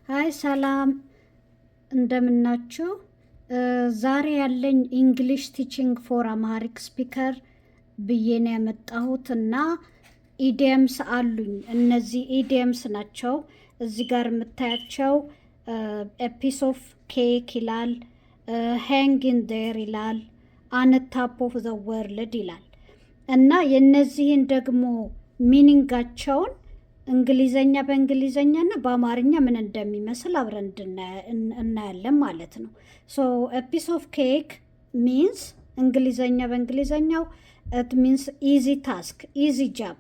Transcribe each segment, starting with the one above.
ሃይ ሰላም እንደምናችሁ። ዛሬ ያለኝ ኢንግሊሽ ቲቺንግ ፎር አማሪክ ስፒከር ብዬ ነው ያመጣሁት እና ኢዲየምስ አሉኝ። እነዚህ ኢዲየምስ ናቸው። እዚህ ጋር የምታያቸው ፒስ ኦፍ ኬክ ይላል፣ ሃንግ ኢን ዴር ይላል፣ አን ታፕ ኦፍ ዘ ወርልድ ይላል እና የነዚህን ደግሞ ሚኒንጋቸውን እንግሊዘኛ በእንግሊዘኛ እና በአማርኛ ምን እንደሚመስል አብረን እናያለን ማለት ነው። ሶ ፒስ ኦፍ ኬክ ሚንስ እንግሊዘኛ በእንግሊዘኛው ኢት ሚንስ ኢዚ ታስክ ኢዚ ጃብ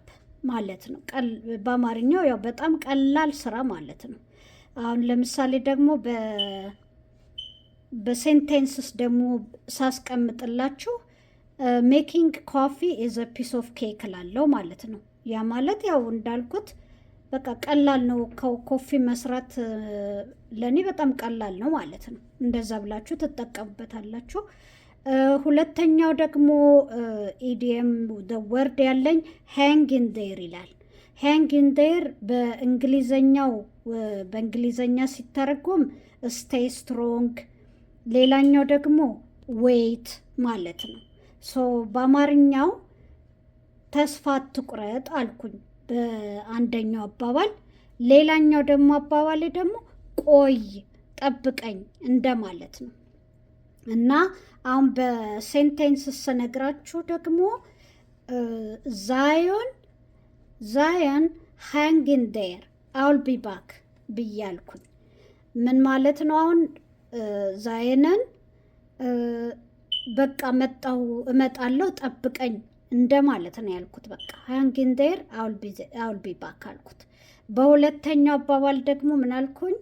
ማለት ነው። በአማርኛው ያው በጣም ቀላል ስራ ማለት ነው። አሁን ለምሳሌ ደግሞ በሴንቴንስስ ደግሞ ሳስቀምጥላችሁ ሜኪንግ ኮፊ ኢዝ አ ፒስ ኦፍ ኬክ ላለው ማለት ነው። ያ ማለት ያው እንዳልኩት በቃ ቀላል ነው። ኮፊ መስራት ለእኔ በጣም ቀላል ነው ማለት ነው። እንደዛ ብላችሁ ትጠቀሙበታላችሁ። ሁለተኛው ደግሞ ኢዲየም ወርድ ያለኝ ሃንግ ኢን ዴር ይላል። ሃንግ ኢን ዴር በእንግሊዘኛ ሲተረጎም ስቴይ ስትሮንግ፣ ሌላኛው ደግሞ ዌይት ማለት ነው። ሶ በአማርኛው ተስፋ አትቁረጥ አልኩኝ በአንደኛው አባባል። ሌላኛው ደግሞ አባባሌ ደግሞ ቆይ ጠብቀኝ እንደማለት ነው። እና አሁን በሴንቴንስ ስነግራችሁ ደግሞ ዛዮን ሃንግ ኢን ዴር አውል ቢ ባክ ብያልኩኝ። ምን ማለት ነው? አሁን ዛየንን በቃ እመጣለሁ ጠብቀኝ እንደማለት ነው ያልኩት። በቃ ሃንግ ኢን ዴር አውል ቢ ባክ አልኩት። በሁለተኛው አባባል ደግሞ ምን አልኩኝ?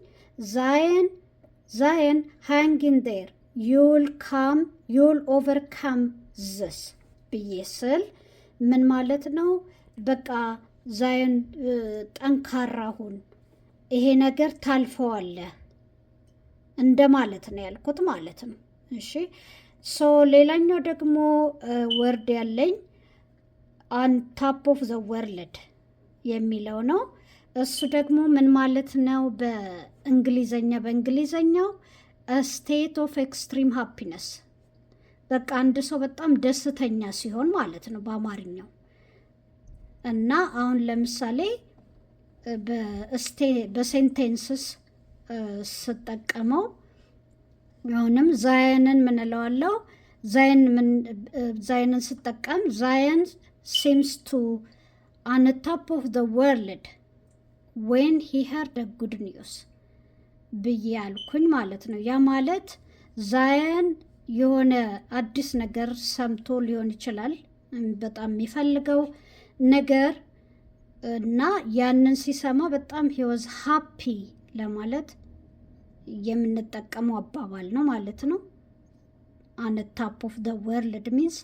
ዛየን ሃንግ ኢን ዴር ዩል ኦቨርካም ዝስ ብዬ ስል ምን ማለት ነው? በቃ ዛየን ጠንካራ ሁን፣ ይሄ ነገር ታልፈዋለህ እንደማለት ነው ያልኩት ማለት ነው። እሺ ሶ ሌላኛው ደግሞ ወርድ ያለኝ አን ታፕ ኦፍ ዘ ወርልድ የሚለው ነው። እሱ ደግሞ ምን ማለት ነው? በእንግሊዘኛው ስቴት ኦፍ ኤክስትሪም ሃፒነስ፣ በቃ አንድ ሰው በጣም ደስተኛ ሲሆን ማለት ነው በአማርኛው። እና አሁን ለምሳሌ በሴንቴንስስ ስጠቀመው አሁንም ዛየንን ምን እለዋለሁ? ዛየንን ስጠቀም ዛየን ሲምስ ቱ አን ታፕ ኦፍ ዘ ወርልድ ዌን ሂ ሄርድ ጉድ ኒውስ ብዬ አልኩኝ ማለት ነው። ያ ማለት ዛየን የሆነ አዲስ ነገር ሰምቶ ሊሆን ይችላል፣ በጣም የሚፈልገው ነገር እና ያንን ሲሰማ በጣም ሂ ዋዝ ሃፒ ለማለት የምንጠቀመው አባባል ነው ማለት ነው። አን ታፕ ኦፍ ዘ ወርልድ ሚንስ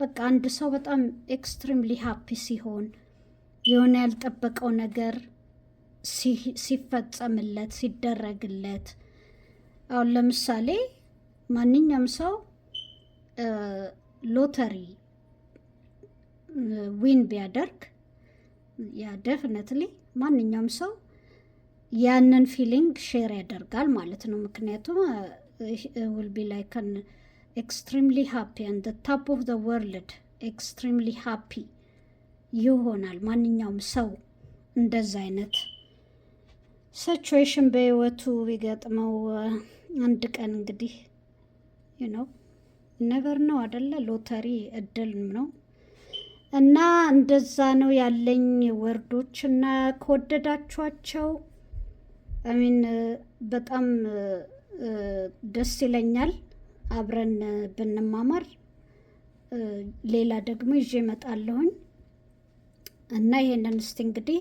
በቃ አንድ ሰው በጣም ኤክስትሪምሊ ሃፒ ሲሆን የሆነ ያልጠበቀው ነገር ሲፈጸምለት ሲደረግለት። አሁን ለምሳሌ ማንኛውም ሰው ሎተሪ ዊን ቢያደርግ ያ ደፍነትሊ ማንኛውም ሰው ያንን ፊሊንግ ሼር ያደርጋል ማለት ነው። ምክንያቱም will be like an extremely happy and the top of the world extremely happy ይሆናል ማንኛውም ሰው። እንደዛ አይነት ሲቹዌሽን በህይወቱ ቢገጥመው አንድ ቀን እንግዲህ ነቨር ነው አደለ? ሎተሪ እድል ነው እና እንደዛ ነው ያለኝ ወርዶች። እና ከወደዳችኋቸው አሚን በጣም ደስ ይለኛል። አብረን ብንማማር ሌላ ደግሞ ይዤ እመጣለሁኝ እና ይሄንን እስቲ እንግዲህ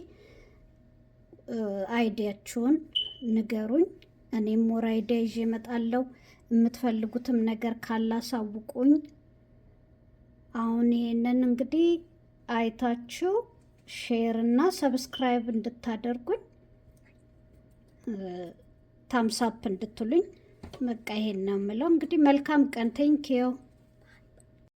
አይዲያችሁን ንገሩኝ። እኔም ሞር አይዲያ ይዤ እመጣለሁ። የምትፈልጉትም ነገር ካላሳውቁኝ። አሁን ይሄንን እንግዲህ አይታችሁ ሼር እና ሰብስክራይብ እንድታደርጉኝ ታምሳፕ እንድትሉኝ በቃ ይሄን ነው የምለው። እንግዲህ መልካም ቀን። ቴንኪዩ